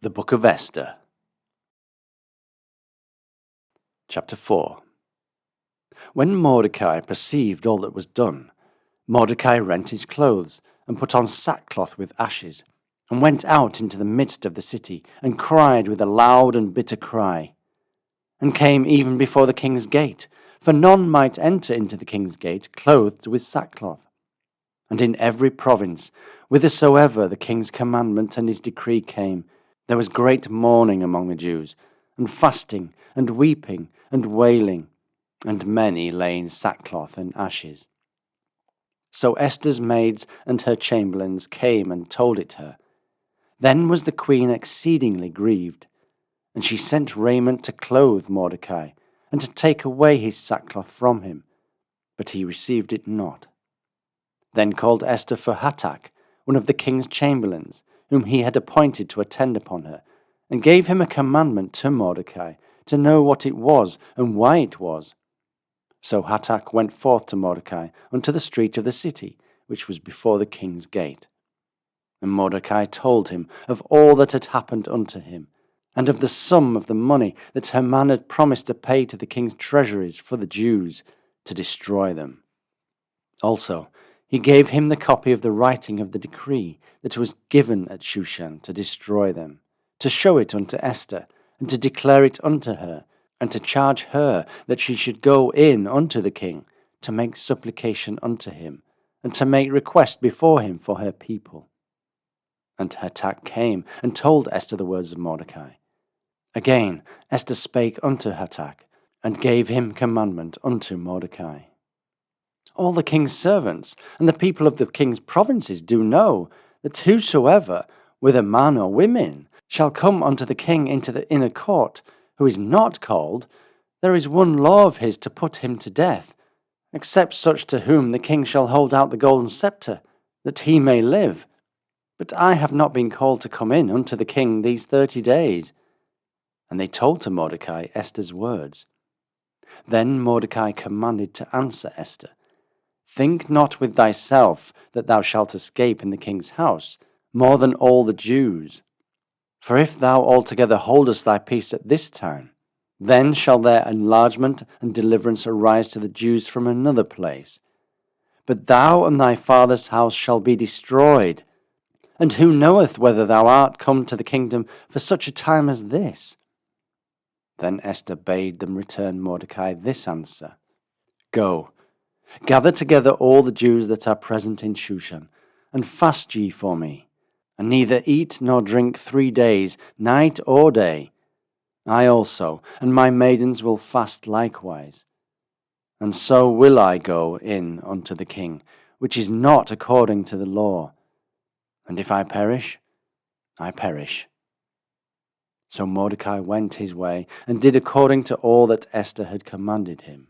The Book of Esther. Chapter 4. When Mordecai perceived all that was done, Mordecai rent his clothes, and put on sackcloth with ashes, and went out into the midst of the city, and cried with a loud and bitter cry, and came even before the king's gate, for none might enter into the king's gate clothed with sackcloth. And in every province, whithersoever the king's commandment and his decree came, there was great mourning among the Jews, and fasting, and weeping, and wailing, and many lay in sackcloth and ashes. So Esther's maids and her chamberlains came and told it her. Then was the queen exceedingly grieved, and she sent raiment to clothe Mordecai, and to take away his sackcloth from him, but he received it not. Then called Esther for Hatach, one of the king's chamberlains, whom he had appointed to attend upon her, and gave him a commandment to Mordecai, to know what it was and why it was. So Hatach went forth to Mordecai unto the street of the city, which was before the king's gate. And Mordecai told him of all that had happened unto him, and of the sum of the money that Haman had promised to pay to the king's treasuries for the Jews, to destroy them. Also, he gave him the copy of the writing of the decree that was given at Shushan to destroy them, to show it unto Esther, and to declare it unto her, and to charge her that she should go in unto the king, to make supplication unto him, and to make request before him for her people. And Hatach came and told Esther the words of Mordecai. Again Esther spake unto Hatach, and gave him commandment unto Mordecai. All the king's servants and the people of the king's provinces do know that whosoever, whether man or women, shall come unto the king into the inner court, who is not called, there is one law of his to put him to death, except such to whom the king shall hold out the golden scepter, that he may live. But I have not been called to come in unto the king these 30 days. And they told to Mordecai Esther's words. Then Mordecai commanded to answer Esther, Think not with thyself that thou shalt escape in the king's house, more than all the Jews. For if thou altogether holdest thy peace at this time, then shall their enlargement and deliverance arise to the Jews from another place. But thou and thy father's house shall be destroyed. And who knoweth whether thou art come to the kingdom for such a time as this? Then Esther bade them return Mordecai this answer, Go, gather together all the Jews that are present in Shushan, and fast ye for me, and neither eat nor drink 3 days, night or day. I also and my maidens will fast likewise. And so will I go in unto the king, which is not according to the law. And if I perish, I perish. So Mordecai went his way, and did according to all that Esther had commanded him.